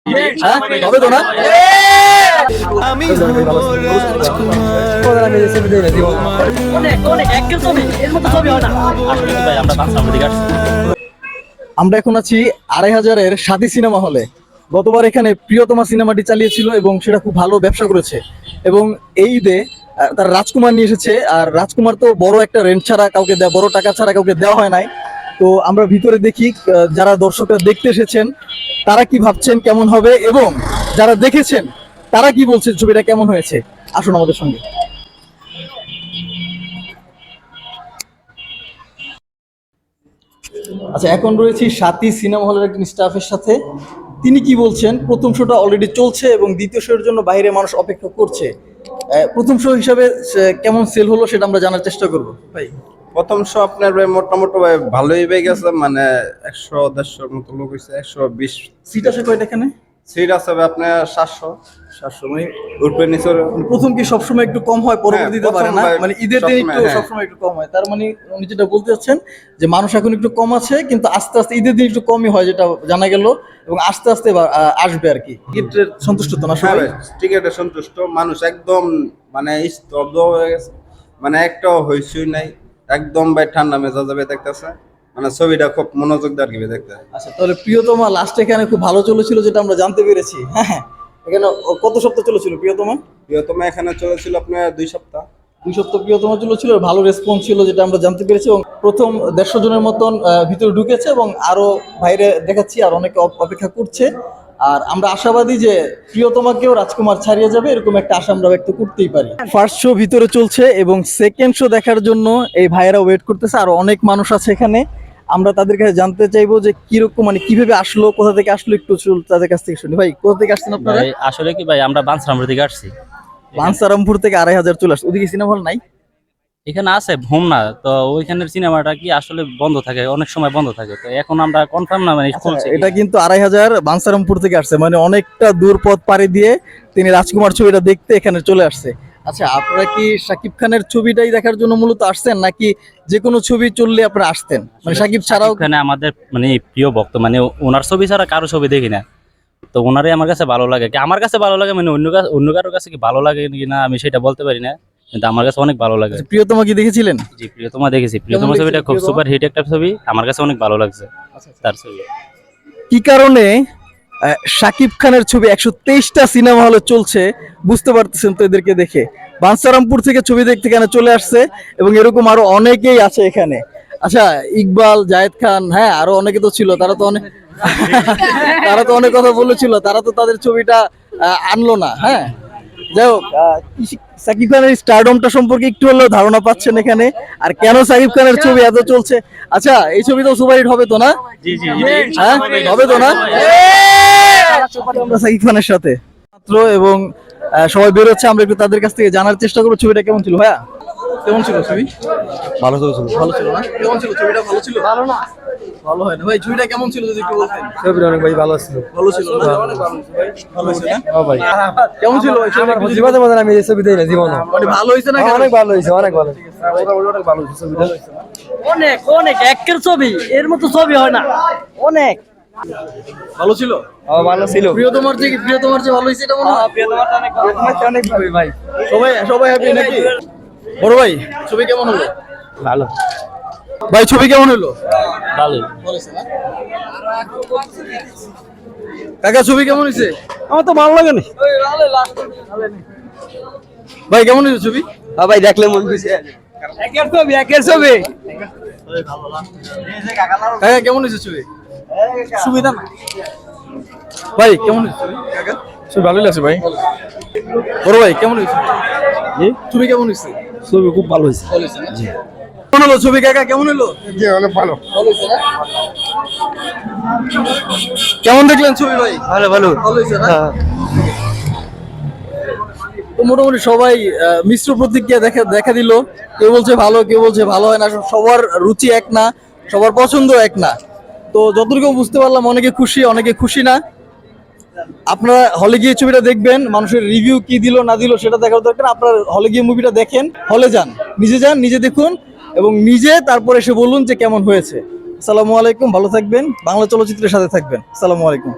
হ্যাঁ হবে তো না? আমি অনেক অনেক একের ছবি এর মতো ছবি হয় না। আসলে ভাই আমরা বাংলা দিকে আসছি। আমরা এখন আছি ২৫০০-এর স্বাতী সিনেমা হলে। গতবার এখানে প্রিয়তমা সিনেমাটি চালিয়েছিল এবং সেটা খুব ভালো ব্যবসা করেছে। এবং এই ঈদে তার রাজকুমার নিয়ে এসেছে। আর রাজকুমার তো বড় একটা রেন্ট ছাড়া কাউকে বড় টাকা ছাড়া কাউকে দেওয়া হয় নাই। তো আমরা ভিতরে দেখি যারা দর্শকরা দেখতে এসেছেন তারা কি ভাবছেন কেমন হবে, এবং যারা দেখেছেন তারা কি বলছেন ছবিটা কেমন হয়েছে। আসুন আমাদের সঙ্গে। আচ্ছা, এখন রয়েছি স্বাতী সিনেমা হলের একজন স্টাফের সাথে। তিনি কি বলছেন, প্রথম শোটা অলরেডি চলছে এবং দ্বিতীয় শোর জন্য বাইরে মানুষ অপেক্ষা করছে। প্রথম শো হিসাবে কেমন সেল হলো সেটা আমরা জানার চেষ্টা করব। ভাই, প্রথম শো আপনার ভাই মোটামুটি ভাই ভালোই হয়ে গেছে, মানে ১০০-১৫০ মতো লোক হয়েছে। ১২০ সিট আছে কয়টা এখানে? সিট আছে ভাই আপনার ৭০০ মানে উঠবে নিচে। প্রথম কি সবসময় একটু কম হয়, পরবর্তীতে পারে না? মানে ঈদের দিন একটু সবসময়, সবসময় একটু কম হয়। তার মানে উনি যেটা বলতে চাচ্ছেন যে মানুষ এখন একটু কম আছে, কিন্তু আস্তে আস্তে ঈদের দিন একটু কমই হয় যেটা জানা গেল, এবং আস্তে আস্তে আসবে আর কি। টিকিটের সন্তুষ্ট তো না সবাই? টিকিটে সন্তুষ্ট মানুষ একদম, মানে স্তব্ধ হয়ে গেছে, মানে একটাও হইচই নাই, একদম ভাই ঠান্ডা মেজাজ যাবে দেখতেছে, মানে ছবিটা খুব মনোযোগ দিয়ে আর কি দেখতে। আচ্ছা, তাহলে প্রিয়তমা লাস্ট এখানে খুব ভালো চলেছিল যেটা আমরা জানতে পেরেছি। হ্যাঁ, এখানে কত সপ্তাহ চলেছিল প্রিয়তমা? প্রিয়তমা এখানে চলেছিল আপনার ২ সপ্তাহ। ২ সপ্তাহ প্রিয়তমা চলেছিল, ভালো রেসপন্স ছিল যেটা আমরা জানতে পেরেছি, এবং প্রথম ১৫০ জনের মতন ভিতরে ঢুকেছে, এবং আরো বাইরে দেখাচ্ছি আর অনেকে অপেক্ষা করছে। আর আমরা আশাবাদী যে প্রিয়তমাকেও রাজকুমার ছাড়িয়ে যাবে, এরকম একটা আশা আমরা ব্যক্ত করতেই পারি। ফার্স্ট শো ভিতরে চলছে এবং সেকেন্ড শো দেখার জন্য এই ভাইয়েরা ওয়েট করতেছে। আর অনেক মানুষ আছে এখানে, আমরা তাদের কাছে জানতে চাইবো যে কিরকম, মানে কিভাবে আসলো, কোথা থেকে আসলো, একটু তাদের কাছ থেকে শুনি। ভাই, কোথা থেকে আসছেন আপনারা? ভাই আসলে কি ভাই আমরা বাংলা দিকে আসছি। বাঞ্ছারামপুর থেকে ২৫০০ চলে আসছে। ওদিকে সিনেমা হল নাই? এখানে আছে হোমনা, তো ওইখানের সিনেমাটা কি আসলে বন্ধ থাকে, অনেক সময় বন্ধ থাকে, তো এখন আমরা কনফার্ম না মানে চলছে। এটা কিন্তু ২৫০০ বাঞ্ছারামপুর থেকে আসছে, মানে অনেকটা দূর পথ পাড়ি দিয়ে তিনি রাজকুমার ছবিটা দেখতে এখানে চলে আসছে। আচ্ছা, আপনারা কি শাকিব খানের ছবিটাই দেখার জন্য মূলত আসছেন, নাকি যে কোনো ছবি চললে আপনারা আসতেন? মানে শাকিব ছাড়াও এখানে আমাদের মানে প্রিয় ভক্ত, মানে ওনার ছবি ছাড়া কারো ছবি দেখি না, তো ওনারই আমার কাছে ভালো লাগে। কি আমার কাছে ভালো লাগে, মানে অন্য কারোর কাছে কি ভালো লাগে কিনা আমি সেটা বলতে পারি না, কিন্তু আমার কাছে অনেক ভালো লাগে। প্রিয়তমা কি দেখেছিলেন? জি, প্রিয়তমা দেখেছি। প্রিয়তমা ছবিটা খুব সুপার হিট একটা ছবি, আমার কাছে অনেক ভালো লাগছে তার ছবি। কি কারণে শাকিব খানের ছবি ১২৩টা সিনেমা হলে চলছে বুঝতে পারতেছেন তো এদেরকে দেখে। বাঞ্ছারামপুর থেকে ছবি দেখতে এখানে চলে আসছে, এবং এরকম আরো অনেকেই আছে এখানে। আচ্ছা, ইকবাল, জায়েদ খান, হ্যাঁ আরো অনেকে তো ছিল, তারা তো অনেক কথা বলেছিল, তারা তো তাদের ছবিটা আনলো না। হ্যাঁ, যাই হোক, সাকিব খানের স্টারডমটা সম্পর্কে একটু হলেও ধারণা পাচ্ছেন এখানে, আর কেন সাকিব খানের ছবি এত চলছে। আচ্ছা, এই ছবি তো সুপারহিট হবে তো না? জি জি হ্যাঁ, হবে তো না? আমরা সাকিব খানের সাথে মাত্র, এবং সবাই বেরোচ্ছে, আমরা একটু তাদের কাছ থেকে জানার চেষ্টা করবো ছবিটা কেমন ছিল। ভাইয়া, কেমন ছিল ছবি? ভালো চলছিল। ভালো ছিল না? কেমন ছিল ছবিটা? ভালো ছিল? ভালো না, ভালো হয় না ভাই। ছবিটা কেমন ছিল যদি একটু বলতেন। ছবিটা অনেক ভাই ভালো ছিল। ভালো ছিল না? ভালো হয়েছে না? হ্যাঁ ভাই, কেমন ছিল ভাই? আমার জীবনে মনে আমি এই ছবি দেই না জীবনে। মানে ভালো হয়েছে না? অনেক ভালো হয়েছে, অনেক ভালো। অনেক ভালো হয়েছে ছবিটা। অনেক অনেক একের ছবি এর মতো ছবি হয় না। অনেক ভালো ছিল? ভালো ছিল। প্রিয়তমার যে ভালো হয়েছে এটা মনে হয়? অনেক ভালো ভাই। সবাই হ্যাপি নাকি? বড় ভাই, ছবি কেমন হলো? ভালো ভাই, ছবি কেমন হলো? ভালো। কাকা, ছবি কেমন হয়েছে? আমার তো ভালো লাগে না ভাই, কেমন হয়েছে ছবি? হ্যাঁ ভাই, দেখলে মন খুশি। একের ছবি। কাকা, কেমন হয়েছে ছবি? সুবিধা না ভাই, কেমন হয়েছে ছবি? কাকা, ছবি ভালোই লাগছে ভাই। বড় ভাই, কেমন হয়েছে ছবি? কেমন হয়েছে? ছবি খুব ভালো হয়েছে। জি, কেমন হলো ছবি কাকা? কেমন হলো? জি, অনেক ভালো। ভালো হয়েছে না? কেমন দেখলেন ছবি ভাই? ভালো ভালো। ভালো হয়েছে না? তো মোটামুটি সবাই মিশ্র প্রতিক্রিয়া দেখা দিল। কেউ বলছে ভালো, কেউ বলছে ভালো হয় না। সবার রুচি এক না, সবার পছন্দ এক না। তো যতটুকু বুঝতে পারলাম, অনেকে খুশি, অনেকে খুশি না। আপনারা হলে গিয়ে ছবিটা দেখবেন, মানুষের রিভিউ কি দিল না দিল সেটা দেখার দরকার। আপনারা হলে গিয়ে মুভিটা দেখেন, হলে যান, নিজে দেখুন, এবং নিজে তারপর এসে বলুন যে কেমন হয়েছে। আসসালামু আলাইকুম, ভালো থাকবেন, বাংলা চলচ্চিত্রের সাথে থাকবেন। আসসালামু আলাইকুম।